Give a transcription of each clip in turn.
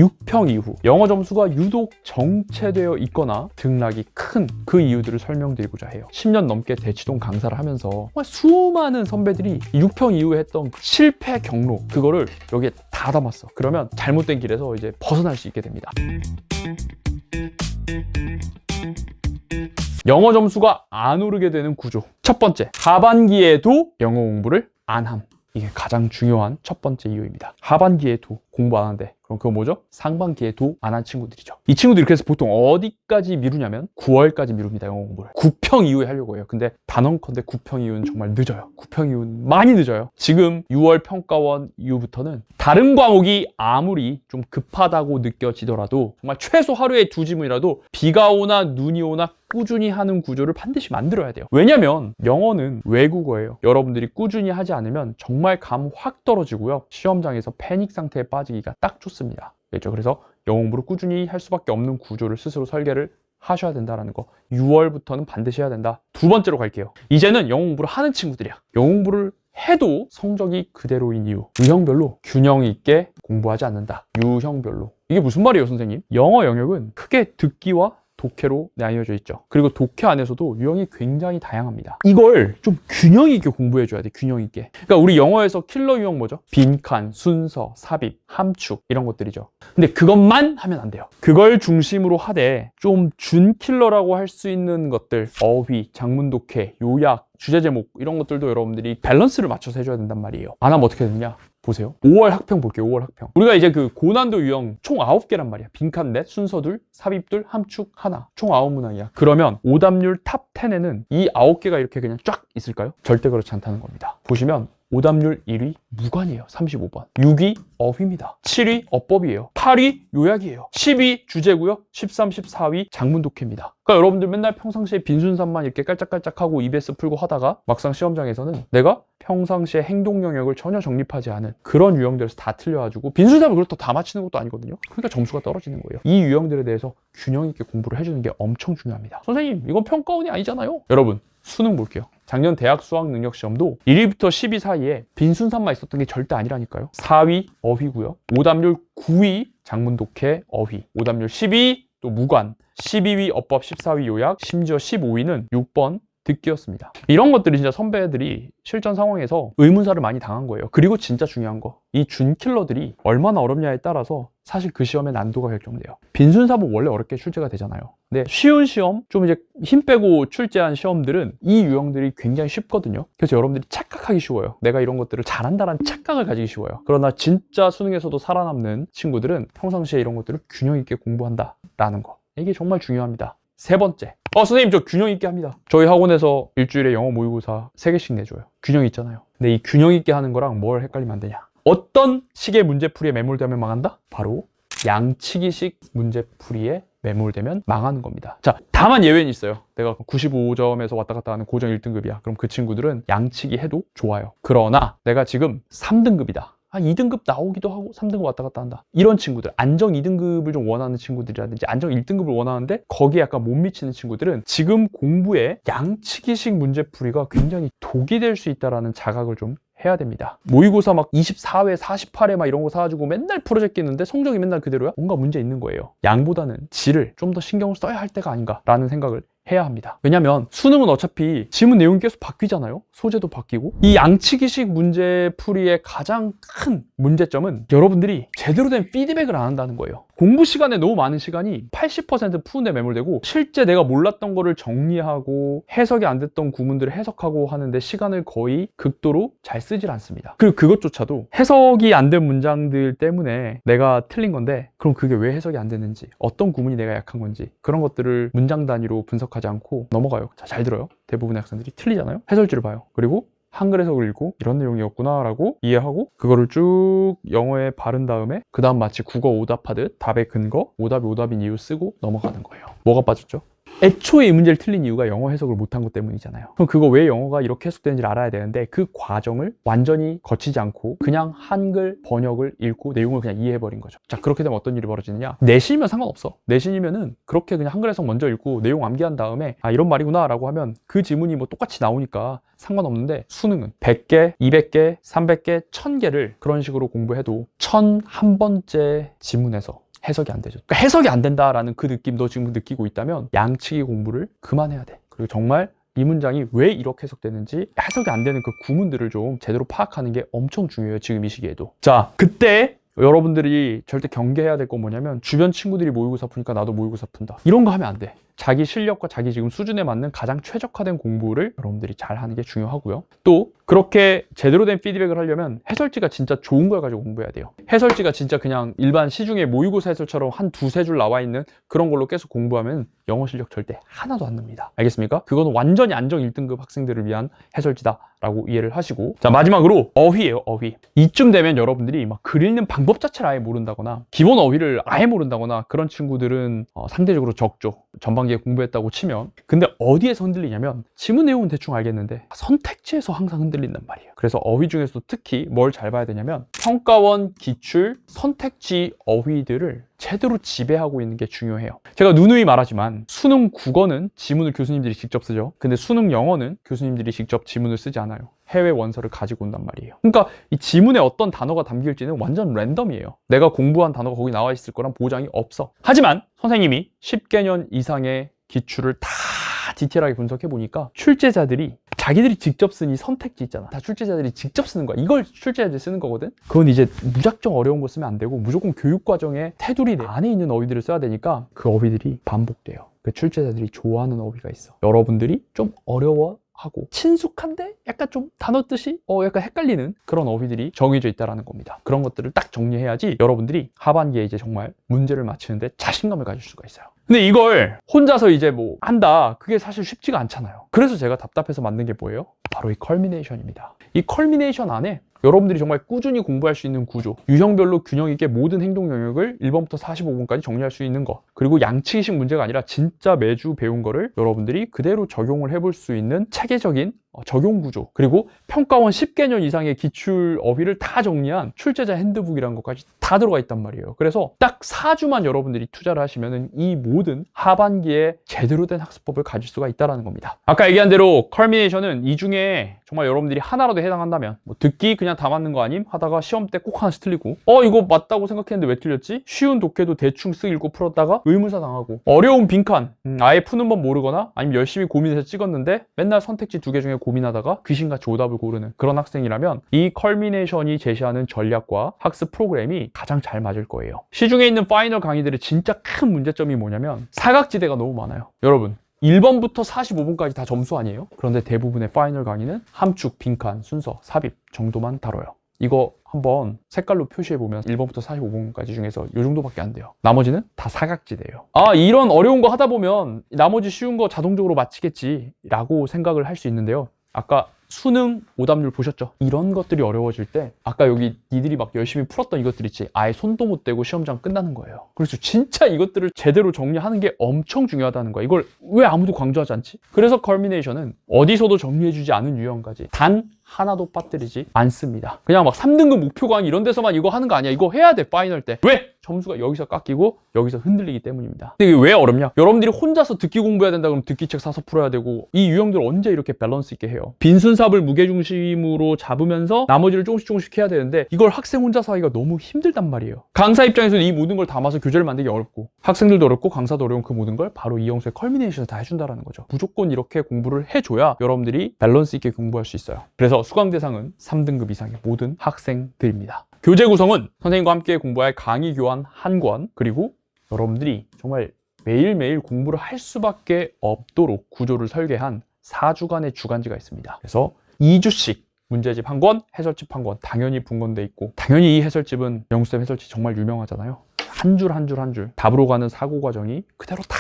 6평 이후 영어 점수가 유독 정체되어 있거나 등락이 큰 그 이유들을 설명드리고자 해요. 10년 넘게 대치동 강사를 하면서 정말 수많은 선배들이 6평 이후에 했던 실패 경로, 그거를 여기에 다 담았어. 그러면 잘못된 길에서 이제 벗어날 수 있게 됩니다. 영어 점수가 안 오르게 되는 구조. 첫 번째, 하반기에도 영어 공부를 안 함. 이게 가장 중요한 첫 번째 이유입니다. 하반기에도 공부 안 하는데, 그럼 그거 뭐죠? 상반기에도 안 한 친구들이죠. 이 친구들이 그래서 보통 어디까지 미루냐면 9월까지 미룹니다. 영어 공부를 9평 이후에 하려고 해요. 근데 단언컨대 9평 이후는 정말 늦어요. 9평 이후는 많이 늦어요. 지금 6월 평가원 이후부터는 다른 과목이 아무리 좀 급하다고 느껴지더라도 정말 최소 하루에 2지문이라도 비가 오나 눈이 오나 꾸준히 하는 구조를 반드시 만들어야 돼요. 왜냐면 영어는 외국어예요. 여러분들이 꾸준히 하지 않으면 정말 감 확 떨어지고요. 시험장에서 패닉 상태에 빠지기가 딱 좋습니다. 그렇죠? 그래서 영어 공부를 꾸준히 할 수밖에 없는 구조를 스스로 설계를 하셔야 된다는 거. 6월부터는 반드시 해야 된다. 두 번째로 갈게요. 이제는 영어 공부를 하는 친구들이야. 영어 공부를 해도 성적이 그대로인 이유. 유형별로 균형 있게 공부하지 않는다. 유형별로. 이게 무슨 말이에요, 선생님? 영어 영역은 크게 듣기와 독해로 나뉘어져 있죠. 그리고 독해 안에서도 유형이 굉장히 다양합니다. 이걸 좀 균형 있게 공부해줘야 돼. 균형 있게. 그러니까 우리 영어에서 킬러 유형 뭐죠? 빈칸, 순서, 삽입, 함축 이런 것들이죠. 근데 그것만 하면 안 돼요. 그걸 중심으로 하되 좀 준킬러라고 할 수 있는 것들, 어휘, 장문 독해, 요약, 주제 제목 이런 것들도 여러분들이 밸런스를 맞춰서 해줘야 된단 말이에요. 안 하면 어떻게 되느냐? 보세요. 5월 학평 볼게요. 5월 학평. 우리가 이제 그 고난도 유형 총 9개란 말이야. 빈칸 넷, 순서 둘, 삽입 둘, 함축 하나. 총 9문항이야. 그러면 오답률 탑 10에는 이 9개가 이렇게 그냥 쫙 있을까요? 절대 그렇지 않다는 겁니다. 보시면 오답률 1위 무관이에요. 35번. 6위 어휘입니다. 7위 어법이에요. 8위 요약이에요. 10위 주제고요. 13, 14위 장문 독해입니다. 그러니까 여러분들 맨날 평상시에 빈순산만 이렇게 깔짝깔짝하고 EBS 풀고 하다가 막상 시험장에서는 내가 평상시에 행동 영역을 전혀 정립하지 않은 그런 유형들에서 다 틀려가지고 빈순산을 그렇다고 다 맞히는 것도 아니거든요. 그러니까 점수가 떨어지는 거예요. 이 유형들에 대해서 균형 있게 공부를 해주는 게 엄청 중요합니다. 선생님, 이건 평가원이 아니잖아요. 여러분, 수능 볼게요. 작년 대학 수학 능력 시험도 1위부터 10위 사이에 빈순산만 있었던 게 절대 아니라니까요. 4위 어휘고요. 오답률 9위 장문 독해 어휘. 오답률 10위 또 무관. 12위 어법, 14위 요약, 심지어 15위는 6번 듣기였습니다. 이런 것들이 진짜 선배들이 실전 상황에서 의문사를 많이 당한 거예요. 그리고 진짜 중요한 거, 이 준킬러들이 얼마나 어렵냐에 따라서 사실 그 시험의 난도가 결정돼요. 빈순사본 원래 어렵게 출제가 되잖아요. 근데 쉬운 시험, 좀 이제 힘 빼고 출제한 시험들은 이 유형들이 굉장히 쉽거든요. 그래서 여러분들이 착각하기 쉬워요. 내가 이런 것들을 잘한다라는 착각을 가지기 쉬워요. 그러나 진짜 수능에서도 살아남는 친구들은 평상시에 이런 것들을 균형 있게 공부한다라는 거. 이게 정말 중요합니다. 세 번째. 선생님, 저 균형 있게 합니다. 저희 학원에서 일주일에 영어 모의고사 3개씩 내줘요. 균형 있잖아요. 근데 이 균형 있게 하는 거랑 뭘 헷갈리면 안 되냐? 어떤 식의 문제풀이에 매몰되면 망한다? 바로 양치기식 문제풀이에 매몰되면 망하는 겁니다. 자, 다만 예외는 있어요. 내가 95점에서 왔다 갔다 하는 고정 1등급이야. 그럼 그 친구들은 양치기 해도 좋아요. 그러나 내가 지금 3등급이다. 2등급 나오기도 하고 3등급 왔다 갔다 한다. 이런 친구들, 안정 2등급을 좀 원하는 친구들이라든지 안정 1등급을 원하는데 거기에 약간 못 미치는 친구들은 지금 공부에 양치기식 문제풀이가 굉장히 독이 될 수 있다는 자각을 좀 해야 됩니다. 모의고사 막 24회, 48회 막 이런 거 사가지고 맨날 풀어 제끼는데 성적이 맨날 그대로야? 뭔가 문제 있는 거예요. 양보다는 질을 좀 더 신경을 써야 할 때가 아닌가라는 생각을 해야 합니다. 왜냐면 수능은 어차피 지문 내용이 계속 바뀌잖아요. 소재도 바뀌고. 이 양치기식 문제풀이의 가장 큰 문제점은 여러분들이 제대로 된 피드백을 안 한다는 거예요. 공부 시간에 너무 많은 시간이 80% 푸는데 매몰되고 실제 내가 몰랐던 거를 정리하고 해석이 안 됐던 구문들을 해석하고 하는데 시간을 거의 극도로 잘 쓰질 않습니다. 그리고 그것조차도 해석이 안 된 문장들 때문에 내가 틀린 건데 그럼 그게 왜 해석이 안 됐는지, 어떤 구문이 내가 약한 건지 그런 것들을 문장 단위로 분석하지 않고 넘어가요. 자, 잘 들어요. 대부분의 학생들이 틀리잖아요. 해설지를 봐요. 그리고 한글 해석을 읽고 이런 내용이었구나 라고 이해하고 그거를 쭉 영어에 바른 다음에 그 다음 마치 국어 오답하듯 답의 근거, 오답이 오답인 이유 쓰고 넘어가는 거예요. 뭐가 빠졌죠? 애초에 이 문제를 틀린 이유가 영어 해석을 못한 것 때문이잖아요. 그럼 그거 왜 영어가 이렇게 해석되는지를 알아야 되는데 그 과정을 완전히 거치지 않고 그냥 한글 번역을 읽고 내용을 그냥 이해해버린 거죠. 자, 그렇게 되면 어떤 일이 벌어지느냐? 내신이면 상관없어. 내신이면은 그렇게 그냥 한글 해석 먼저 읽고 내용 암기한 다음에 이런 말이구나 라고 하면 그 지문이 뭐 똑같이 나오니까 상관없는데 수능은 100개, 200개, 300개, 1000개를 그런 식으로 공부해도 1001번째 지문에서 해석이 안 되죠. 그러니까 해석이 안 된다라는 그 느낌 너 지금 느끼고 있다면 양치기 공부를 그만해야 돼. 그리고 정말 이 문장이 왜 이렇게 해석되는지 해석이 안 되는 그 구문들을 좀 제대로 파악하는 게 엄청 중요해요. 지금 이 시기에도. 자, 그때 여러분들이 절대 경계해야 될 건 뭐냐면 주변 친구들이 모의고사 푸니까 나도 모의고사 푼다. 이런 거 하면 안 돼. 자기 실력과 자기 지금 수준에 맞는 가장 최적화된 공부를 여러분들이 잘 하는 게 중요하고요. 또 그렇게 제대로 된 피드백을 하려면 해설지가 진짜 좋은 걸 가지고 공부해야 돼요. 해설지가 진짜 그냥 일반 시중에 모의고사 해설처럼 한 두세 줄 나와 있는 그런 걸로 계속 공부하면 영어 실력 절대 하나도 안 납니다. 알겠습니까? 그거는 완전히 안정 1등급 학생들을 위한 해설지다라고 이해를 하시고, 자, 마지막으로 어휘예요. 어휘. 이쯤 되면 여러분들이 막 글 읽는 방법 자체를 아예 모른다거나 기본 어휘를 아예 모른다거나 그런 친구들은 상대적으로 적죠. 전반기에 공부했다고 치면. 근데 어디에서 흔들리냐면 지문 내용은 대충 알겠는데 선택지에서 항상 흔들린단 말이에요. 그래서 어휘 중에서도 특히 뭘 잘 봐야 되냐면 평가원 기출 선택지 어휘들을 제대로 지배하고 있는 게 중요해요. 제가 누누이 말하지만 수능 국어는 지문을 교수님들이 직접 쓰죠. 근데 수능 영어는 교수님들이 직접 지문을 쓰지 않아요. 해외 원서를 가지고 온단 말이에요. 그러니까 이 지문에 어떤 단어가 담길지는 완전 랜덤이에요. 내가 공부한 단어가 거기 나와 있을 거란 보장이 없어. 하지만 선생님이 10개년 이상의 기출을 다 디테일하게 분석해 보니까 출제자들이 자기들이 직접 쓴 이 선택지 있잖아. 다 출제자들이 직접 쓰는 거야. 이걸 출제자들이 쓰는 거거든. 그건 이제 무작정 어려운 거 쓰면 안 되고 무조건 교육과정의 테두리 안에 있는 어휘들을 써야 되니까 그 어휘들이 반복돼요. 그 출제자들이 좋아하는 어휘가 있어. 여러분들이 좀 어려워하고 친숙한데 약간 좀 단어 뜻이 약간 헷갈리는 그런 어휘들이 정해져 있다는 겁니다. 그런 것들을 딱 정리해야지 여러분들이 하반기에 이제 정말 문제를 맞히는데 자신감을 가질 수가 있어요. 근데 이걸 혼자서 이제 뭐 한다, 그게 사실 쉽지가 않잖아요. 그래서 제가 답답해서 만든 게 뭐예요? 바로 이 컬미네이션입니다. 이 컬미네이션 안에 여러분들이 정말 꾸준히 공부할 수 있는 구조, 유형별로 균형 있게 모든 행동 영역을 1번부터 45번까지 정리할 수 있는 거, 그리고 양치기식 문제가 아니라 진짜 매주 배운 거를 여러분들이 그대로 적용을 해볼 수 있는 체계적인 적용 구조, 그리고 평가원 10개년 이상의 기출 어휘를 다 정리한 출제자 핸드북이라는 것까지 다 들어가 있단 말이에요. 그래서 딱 4주만 여러분들이 투자를 하시면 이 모든 하반기에 제대로 된 학습법을 가질 수가 있다는 겁니다. 아까 얘기한 대로 컬미네이션은 이 중에 정말 여러분들이 하나라도 해당한다면 뭐 듣기 그냥 다 맞는 거 아님? 하다가 시험 때 꼭 하나씩 틀리고 이거 맞다고 생각했는데 왜 틀렸지? 쉬운 독해도 대충 쓱 읽고 풀었다가 의문사 당하고 어려운 빈칸 아예 푸는 법 모르거나 아니면 열심히 고민해서 찍었는데 맨날 선택지 2개 중에 고민하다가 귀신같이 오답을 고르는 그런 학생이라면 이 컬미네이션이 제시하는 전략과 학습 프로그램이 가장 잘 맞을 거예요. 시중에 있는 파이널 강의들의 진짜 큰 문제점이 뭐냐면 사각지대가 너무 많아요. 여러분 1번부터 45번까지 다 점수 아니에요? 그런데 대부분의 파이널 강의는 함축, 빈칸, 순서, 삽입 정도만 다뤄요. 이거 한번 색깔로 표시해보면 1번부터 45번까지 중에서 이 정도밖에 안 돼요. 나머지는 다 사각지대예요. 이런 어려운 거 하다 보면 나머지 쉬운 거 자동적으로 맞히겠지 라고 생각을 할 수 있는데요. 아까 수능 오답률 보셨죠? 이런 것들이 어려워질 때 아까 여기 니들이 막 열심히 풀었던 이것들 있지, 아예 손도 못 대고 시험장 끝나는 거예요. 그래서 진짜 이것들을 제대로 정리하는 게 엄청 중요하다는 거야. 이걸 왜 아무도 강조하지 않지? 그래서 컬미네이션은 어디서도 정리해주지 않은 유형까지 단 하나도 빠뜨리지 않습니다. 그냥 막 3등급 목표 강의 이런 데서만 이거 하는 거 아니야. 이거 해야 돼 파이널 때. 왜? 점수가 여기서 깎이고 여기서 흔들리기 때문입니다. 근데 이게 왜 어렵냐? 여러분들이 혼자서 듣기 공부해야 된다 그러면 듣기책 사서 풀어야 되고 이 유형들 언제 이렇게 밸런스 있게 해요? 빈순삽을 무게중심으로 잡으면서 나머지를 조금씩 해야 되는데 이걸 학생 혼자서 하기가 너무 힘들단 말이에요. 강사 입장에서는 이 모든 걸 담아서 교재를 만들기 어렵고 학생들도 어렵고 강사도 어려운 그 모든 걸 바로 이영수의 컬미네이션에서 다 해준다는 거죠. 무조건 이렇게 공부를 해줘야 여러분들이 밸런스 있게 공부할 수 있어요. 그래서 수강 대상은 3등급 이상의 모든 학생들입니다. 교재 구성은 선생님과 함께 공부할 강의 교환 한 권, 그리고 여러분들이 정말 매일매일 공부를 할 수밖에 없도록 구조를 설계한 4주간의 주간지가 있습니다. 그래서 2주씩 문제집 한 권, 해설집 한 권, 당연히 분권돼 있고, 당연히 이 해설집은 영수쌤 해설집 정말 유명하잖아요. 한 줄 한 줄 한 줄 답으로 가는 사고 과정이 그대로 다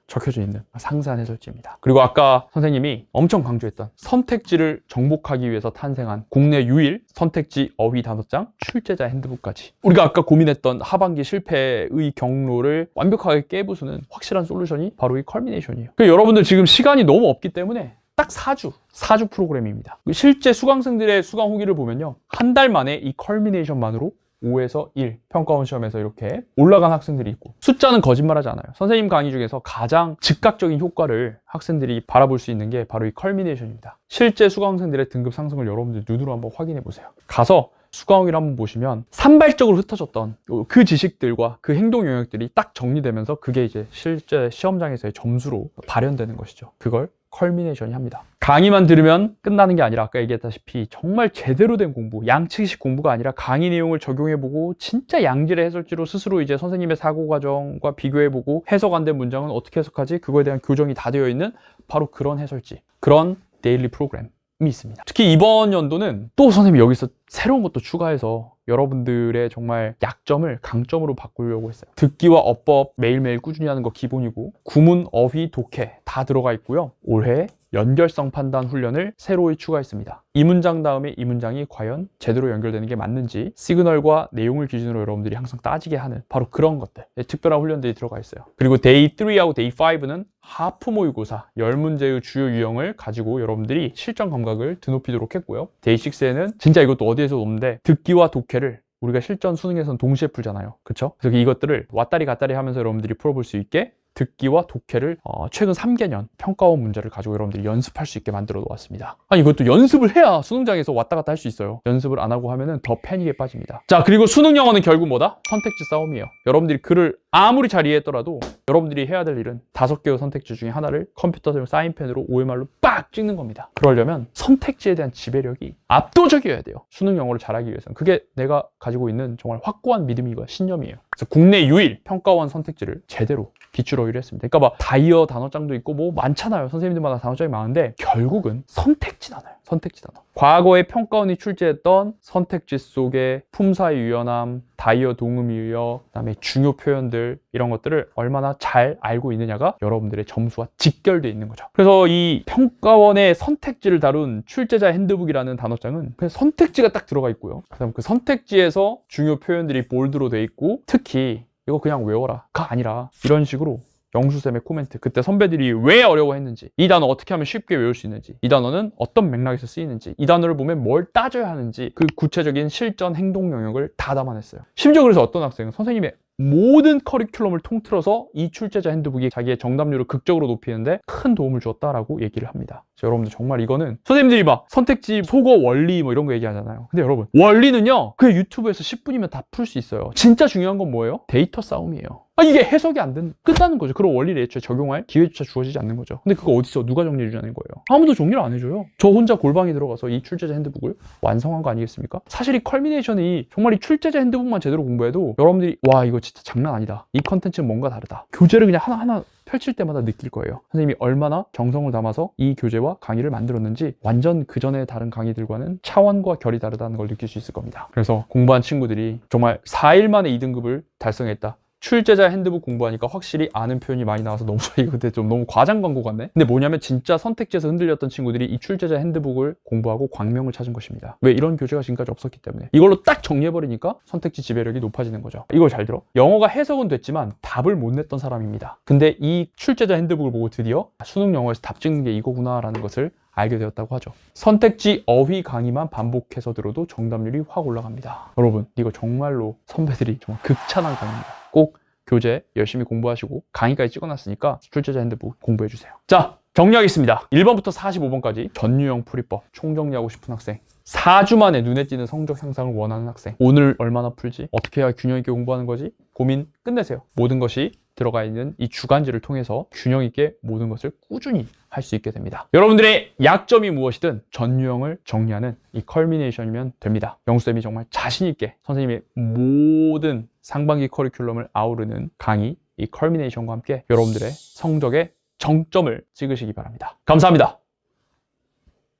적혀져 있는 상세한 해설지입니다. 그리고 아까 선생님이 엄청 강조했던 선택지를 정복하기 위해서 탄생한 국내 유일 선택지 어휘 단어장 출제자 핸드북까지, 우리가 아까 고민했던 하반기 실패의 경로를 완벽하게 깨부수는 확실한 솔루션이 바로 이 컬미네이션이에요. 여러분들 지금 시간이 너무 없기 때문에 딱 4주 프로그램입니다. 실제 수강생들의 수강 후기를 보면요, 한 달 만에 이 컬미네이션만으로 5에서 1 평가원 시험에서 이렇게 올라간 학생들이 있고, 숫자는 거짓말하지 않아요. 선생님 강의 중에서 가장 즉각적인 효과를 학생들이 바라볼 수 있는 게 바로 이 컬미네이션입니다. 실제 수강생들의 등급 상승을 여러분들 눈으로 한번 확인해 보세요. 가서 수강을 한번 보시면 산발적으로 흩어졌던 그 지식들과 그 행동 영역들이 딱 정리되면서 그게 이제 실제 시험장에서의 점수로 발현되는 것이죠. 그걸 컬미네이션이 합니다. 강의만 들으면 끝나는 게 아니라 아까 얘기했다시피 정말 제대로 된 공부, 양측식 공부가 아니라 강의 내용을 적용해보고 진짜 양질의 해설지로 스스로 이제 선생님의 사고 과정과 비교해보고 해석 안 된 문장은 어떻게 해석하지? 그거에 대한 교정이 다 되어 있는 바로 그런 해설지, 그런 데일리 프로그램이 있습니다. 특히 이번 연도는 또 선생님이 여기서 새로운 것도 추가해서 여러분들의 정말 약점을 강점으로 바꾸려고 했어요. 듣기와 어법 매일매일 꾸준히 하는 거 기본이고, 구문, 어휘, 독해 다 들어가 있고요. 올해 연결성 판단 훈련을 새로이 추가했습니다. 이 문장 다음에 이 문장이 과연 제대로 연결되는 게 맞는지 시그널과 내용을 기준으로 여러분들이 항상 따지게 하는 바로 그런 것들, 특별한 훈련들이 들어가 있어요. 그리고 데이 3하고 데이 5는 하프 모의고사 10문제의 주요 유형을 가지고 여러분들이 실전 감각을 드높이도록 했고요. 데이 6에는 진짜 이것도 어디에서 없는데 듣기와 독해를 우리가 실전 수능에서는 동시에 풀잖아요. 그렇죠? 그래서 이것들을 왔다리 갔다리 하면서 여러분들이 풀어볼 수 있게 듣기와 독해를 최근 3개년 평가원 문제를 가지고 여러분들이 연습할 수 있게 만들어 놓았습니다. 아니 이것도 연습을 해야 수능장에서 왔다 갔다 할 수 있어요. 연습을 안 하고 하면은 더 패닉에 빠집니다. 자, 그리고 수능 영어는 결국 뭐다? 선택지 싸움이에요. 여러분들이 글을 아무리 잘 이해했더라도 여러분들이 해야 될 일은 5개의 선택지 중에 하나를 컴퓨터용 사인펜으로 OMR로 빡 찍는 겁니다. 그러려면 선택지에 대한 지배력이 압도적이어야 돼요. 수능 영어를 잘하기 위해서는. 그게 내가 가지고 있는 정말 확고한 믿음이고 신념이에요. 그래서 국내 유일 평가원 선택지를 제대로 기출 어휘를 했습니다. 그러니까 막 다이어 단어장도 있고 뭐 많잖아요. 선생님들마다 단어장이 많은데 결국은 선택지 단어예요. 선택지 단어. 과거에 평가원이 출제했던 선택지 속에 품사의 유연함, 다이어 동음 유형, 그다음에 중요 표현들 이런 것들을 얼마나 잘 알고 있느냐가 여러분들의 점수와 직결되어 있는 거죠. 그래서 이 평가원의 선택지를 다룬 출제자 핸드북이라는 단어장은 그냥 선택지가 딱 들어가 있고요. 그다음 그 선택지에서 중요 표현들이 볼드로 돼 있고, 특히 이거 그냥 외워라가 아니라 이런 식으로 영수쌤의 코멘트, 그때 선배들이 왜 어려워했는지, 이 단어 어떻게 하면 쉽게 외울 수 있는지, 이 단어는 어떤 맥락에서 쓰이는지, 이 단어를 보면 뭘 따져야 하는지, 그 구체적인 실전 행동 영역을 다 담아냈어요. 심지어 그래서 어떤 학생은 선생님의 모든 커리큘럼을 통틀어서 이 출제자 핸드북이 자기의 정답률을 극적으로 높이는데 큰 도움을 주었다라고 얘기를 합니다. 여러분들 정말 이거는 선생님들이 막 선택지, 속어, 원리 뭐 이런 거 얘기하잖아요. 근데 여러분 원리는요 그냥 유튜브에서 10분이면 다 풀 수 있어요. 진짜 중요한 건 뭐예요? 데이터 싸움이에요. 이게 해석이 안 되는, 끝나는 거죠. 그런 원리를 애초에 적용할 기회조차 주어지지 않는 거죠. 근데 그거 어디서 누가 정리해 주냐는 거예요. 아무도 정리를 안 해줘요. 저 혼자 골방에 들어가서 이 출제자 핸드북을 완성한 거 아니겠습니까? 사실 이 컬미네이션이 정말 이 출제자 핸드북만 제대로 공부해도 여러분들이 와 이거 진짜 장난 아니다, 이 컨텐츠는 뭔가 다르다, 교재를 그냥 하나하나 펼칠 때마다 느낄 거예요. 선생님이 얼마나 정성을 담아서 이 교재와 강의를 만들었는지 완전 그전에 다른 강의들과는 차원과 결이 다르다는 걸 느낄 수 있을 겁니다. 그래서 공부한 친구들이 정말 4일 만에 2등급을 달성했다. 출제자 핸드북 공부하니까 확실히 아는 표현이 많이 나와서 너무 이거 근데 좀 너무 과장 광고 같네. 근데 뭐냐면 진짜 선택지에서 흔들렸던 친구들이 이 출제자 핸드북을 공부하고 광명을 찾은 것입니다. 왜? 이런 교재가 지금까지 없었기 때문에. 이걸로 딱 정리해버리니까 선택지 지배력이 높아지는 거죠. 이걸 잘 들어. 영어가 해석은 됐지만 답을 못 냈던 사람입니다. 근데 이 출제자 핸드북을 보고 드디어 수능 영어에서 답 찍는 게 이거구나 라는 것을 알게 되었다고 하죠. 선택지 어휘 강의만 반복해서 들어도 정답률이 확 올라갑니다. 여러분 이거 정말로 선배들이 정말 극찬한 강의입니다. 꼭 교재 열심히 공부하시고 강의까지 찍어놨으니까 출제자 핸드북 공부해주세요. 자, 정리하겠습니다. 1번부터 45번까지 전 유형 풀이법 총정리하고 싶은 학생, 4주 만에 눈에 띄는 성적 향상을 원하는 학생, 오늘 얼마나 풀지? 어떻게 해야 균형 있게 공부하는 거지? 고민 끝내세요. 모든 것이 들어가 있는 이 주간지를 통해서 균형 있게 모든 것을 꾸준히 할 수 있게 됩니다. 여러분들의 약점이 무엇이든 전 유형을 정리하는 이 컬미네이션이면 됩니다. 영수쌤이 정말 자신 있게 선생님의 모든 상반기 커리큘럼을 아우르는 강의, 이 컬미네이션과 함께 여러분들의 성적에 정점을 찍으시기 바랍니다. 감사합니다.